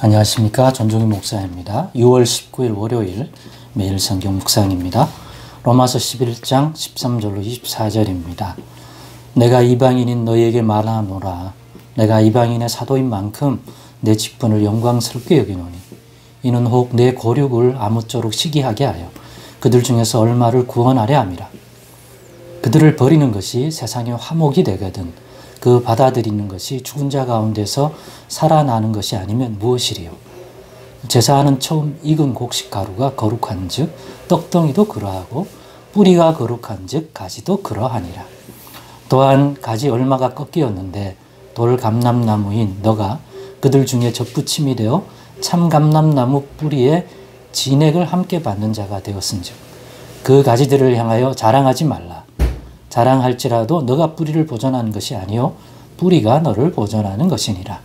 안녕하십니까. 전종희 목사입니다. 6월 19일 월요일 매일 성경 묵상입니다. 로마서 11장 13절로 24절입니다. 내가 이방인인 너희에게 말하노라. 내가 이방인의 사도인 만큼 내 직분을 영광스럽게 여기노니 이는 혹 내 고륙을 아무쪼록 시기하게 하여 그들 중에서 얼마를 구원하려 함이라. 그들을 버리는 것이 세상의 화목이 되거든 그 받아들이는 것이 죽은 자 가운데서 살아나는 것이 아니면 무엇이리요. 제사하는 처음 익은 곡식 가루가 거룩한 즉 떡덩이도 그러하고 뿌리가 거룩한 즉 가지도 그러하니라. 또한 가지 얼마가 꺾이었는데 돌 감람나무인 너가 그들 중에 접붙임이 되어 참 감람나무 뿌리에 진액을 함께 받는 자가 되었은즉 그 가지들을 향하여 자랑하지 말라. 자랑할지라도 너가 뿌리를 보존하는 것이 아니요 뿌리가 너를 보존하는 것이니라.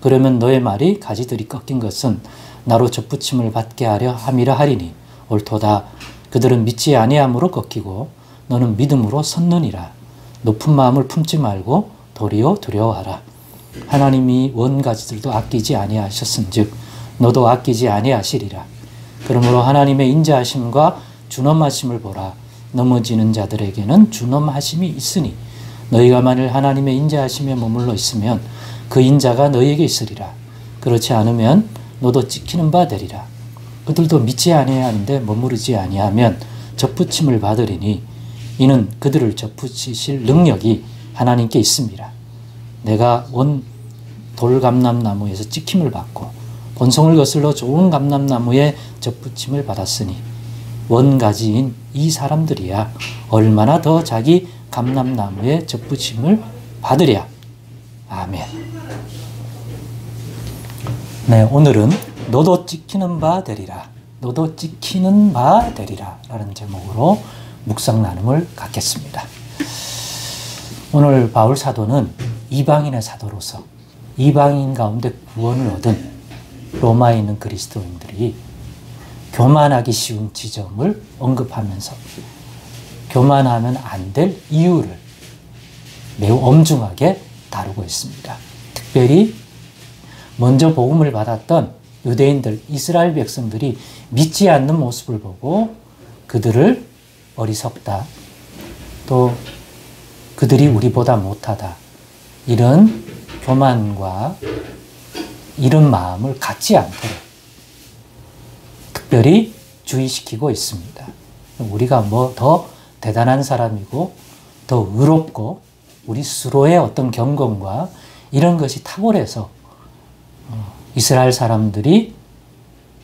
그러면 너의 말이 가지들이 꺾인 것은 나로 접붙임을 받게 하려 함이라 하리니 옳도다. 그들은 믿지 아니함으로 꺾이고 너는 믿음으로 섰느니라. 높은 마음을 품지 말고 도리어 두려워하라. 하나님이 원가지들도 아끼지 아니하셨은즉 너도 아끼지 아니하시리라. 그러므로 하나님의 인자하심과 준엄하심을 보라. 넘어지는 자들에게는 준엄하심이 있으니 너희가 만일 하나님의 인자하심에 머물러 있으면 그 인자가 너희에게 있으리라. 그렇지 않으면 너도 찍히는 바 되리라. 그들도 믿지 아니하는데 머무르지 아니하면 접붙임을 받으리니 이는 그들을 접붙이실 능력이 하나님께 있습니다. 내가 원 돌감람나무에서 찍힘을 받고 본성을 거슬러 좋은 감람나무에 접붙임을 받았으니 원가지인 이 사람들이야 얼마나 더 자기 감람나무에 접붙임을 받으랴. 아멘. 네, 오늘은 너도 찍히는 바 되리라. 너도 찍히는 바 되리라 라는 제목으로 묵상 나눔을 갖겠습니다. 오늘 바울 사도는 이방인의 사도로서 이방인 가운데 구원을 얻은 로마에 있는 그리스도인들이 교만하기 쉬운 지점을 언급하면서 교만하면 안 될 이유를 매우 엄중하게 다루고 있습니다. 특별히 먼저 복음을 받았던 유대인들, 이스라엘 백성들이 믿지 않는 모습을 보고 그들을 어리석다, 또 그들이 우리보다 못하다, 이런 교만과 이런 마음을 갖지 않도록 특별히 주의시키고 있습니다. 우리가 뭐 더 대단한 사람이고 더 의롭고 우리 스스로의 어떤 경건과 이런 것이 탁월해서 이스라엘 사람들이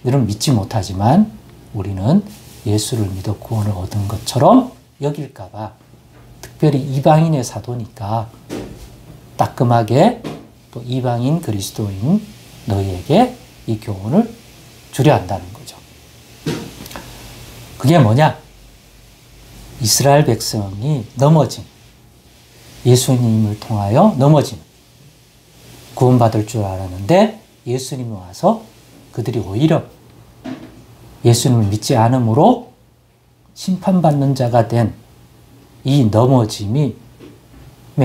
이런 믿지 못하지만 우리는 예수를 믿어 구원을 얻은 것처럼 여길까 봐 특별히 이방인의 사도니까 따끔하게 또 이방인 그리스도인 너희에게 이 교훈을 주려 한다는 거죠. 그게 뭐냐? 이스라엘 백성이 넘어진, 예수님을 통하여 넘어진, 구원받을 줄 알았는데 예수님이 와서 그들이 오히려 예수님을 믿지 않음으로 심판받는 자가 된 이 넘어짐에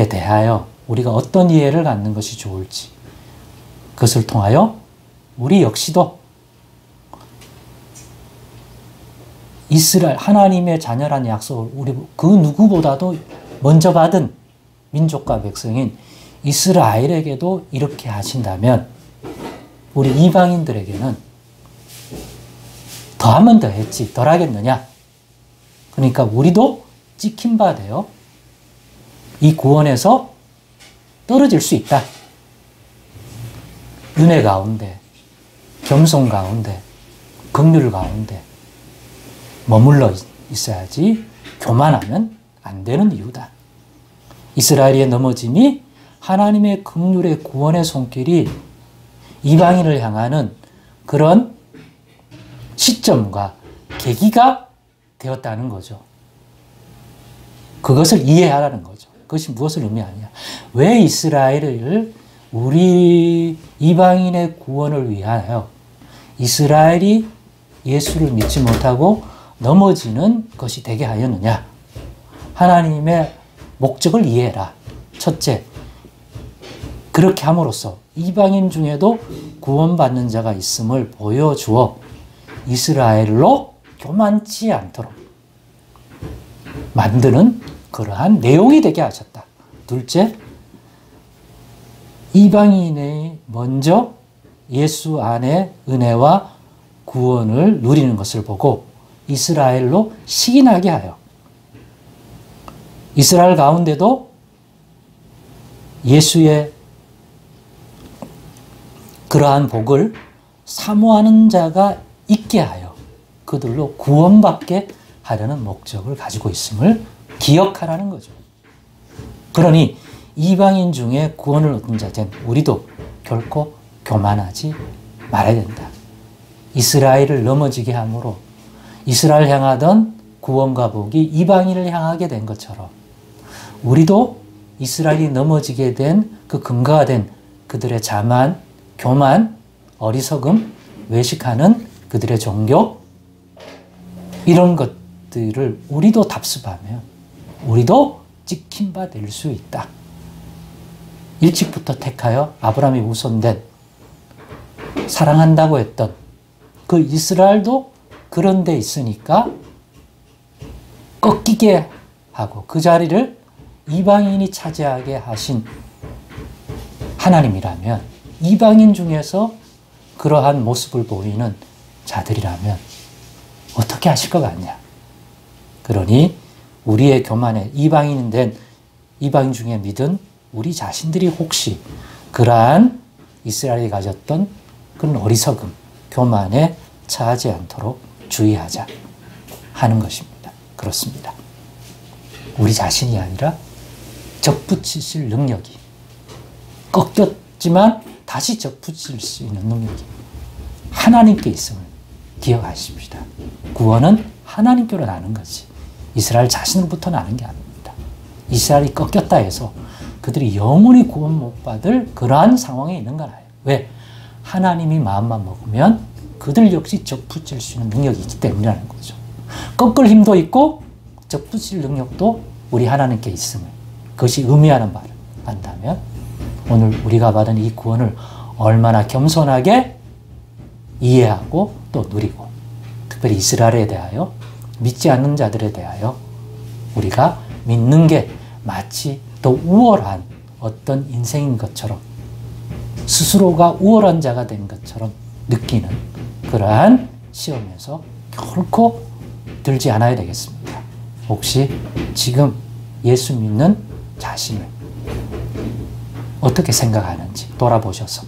대하여 우리가 어떤 이해를 갖는 것이 좋을지, 그것을 통하여 우리 역시도 이스라엘 하나님의 자녀라는 약속을 우리 그 누구보다도 먼저 받은 민족과 백성인 이스라엘에게도 이렇게 하신다면 우리 이방인들에게는 더하면 더했지 덜 하겠느냐. 그러니까 우리도 찍힌 바 되어 이 구원에서 떨어질 수 있다. 은혜 가운데, 겸손 가운데, 긍휼 가운데 머물러 있어야지 교만하면 안 되는 이유다. 이스라엘의 넘어짐이 하나님의 긍휼의 구원의 손길이 이방인을 향하는 그런 시점과 계기가 되었다는 거죠. 그것을 이해하라는 거죠. 그것이 무엇을 의미하냐. 왜 이스라엘을 우리 이방인의 구원을 위하여 이스라엘이 예수를 믿지 못하고 넘어지는 것이 되게 하였느냐. 하나님의 목적을 이해해라. 첫째, 그렇게 함으로써 이방인 중에도 구원받는 자가 있음을 보여주어 이스라엘로 교만치 않도록 만드는 그러한 내용이 되게 하셨다. 둘째, 이방인이 먼저 예수 안에 은혜와 구원을 누리는 것을 보고 이스라엘로 식인하게 하여 이스라엘 가운데도 예수의 그러한 복을 사모하는 자가 있게 하여 그들로 구원받게 하려는 목적을 가지고 있음을 기억하라는 거죠. 그러니 이방인 중에 구원을 얻은 자된 우리도 결코 교만하지 말아야 된다. 이스라엘을 넘어지게 함으로 이스라엘 향하던 구원과 복이 이방인을 향하게 된 것처럼 우리도 이스라엘이 넘어지게 된 그 근거가 된 그들의 자만, 교만, 어리석음, 외식하는 그들의 종교 이런 것들을 우리도 답습하면 우리도 찍힌 바 될 수 있다. 일찍부터 택하여 아브라함이 우선된 사랑한다고 했던 그 이스라엘도 그런 데 있으니까 꺾이게 하고 그 자리를 이방인이 차지하게 하신 하나님이라면 이방인 중에서 그러한 모습을 보이는 자들이라면 어떻게 하실 것 같냐. 그러니 우리의 교만에 이방인 된 이방인 중에 믿은 우리 자신들이 혹시 그러한 이스라엘이 가졌던 그런 어리석음, 교만에 처하지 않도록 주의하자 하는 것입니다. 그렇습니다. 우리 자신이 아니라 접붙이실 능력이 꺾였지만 다시 접붙일 수 있는 능력이 하나님께 있음을 기억하십시다. 구원은 하나님께로 나는 거지 이스라엘 자신으로부터 나는 게 아닙니다. 이스라엘이 꺾였다 해서 그들이 영원히 구원 못 받을 그러한 상황에 있는 건 아니에요. 왜? 하나님이 마음만 먹으면 그들 역시 접붙일 수 있는 능력이 있기 때문이라는 거죠. 꺾을 힘도 있고 접붙일 능력도 우리 하나님께 있음을 그것이 의미하는 바를 안다면 오늘 우리가 받은 이 구원을 얼마나 겸손하게 이해하고 또 누리고 특별히 이스라엘에 대하여 믿지 않는 자들에 대하여 우리가 믿는 게 마치 더 우월한 어떤 인생인 것처럼 스스로가 우월한 자가 된 것처럼 느끼는 그러한 시험에서 결코 들지 않아야 되겠습니다. 혹시 지금 예수 믿는 자신을 어떻게 생각하는지 돌아보셔서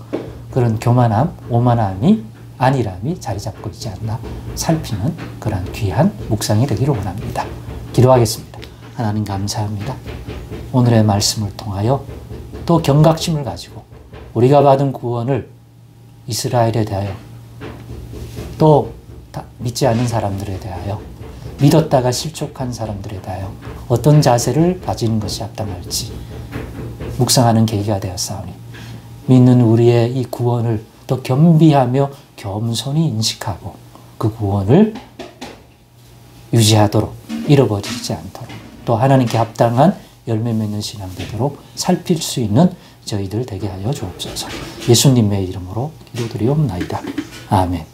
그런 교만함, 오만함이 안일함이 자리 잡고 있지 않나 살피는 그러한 귀한 묵상이 되기를 원합니다. 기도하겠습니다. 하나님 감사합니다. 오늘의 말씀을 통하여 또 경각심을 가지고 우리가 받은 구원을 이스라엘에 대하여 또 믿지 않는 사람들에 대하여 믿었다가 실족한 사람들에 대하여 어떤 자세를 가지는 것이 합당할지 묵상하는 계기가 되었사오니 믿는 우리의 이 구원을 더 겸비하며 겸손히 인식하고 그 구원을 유지하도록 잃어버리지 않도록 또 하나님께 합당한 열매 맺는 신앙 되도록 살필 수 있는 저희들 되게 하여 주옵소서. 예수님의 이름으로 기도드리옵나이다. 아멘.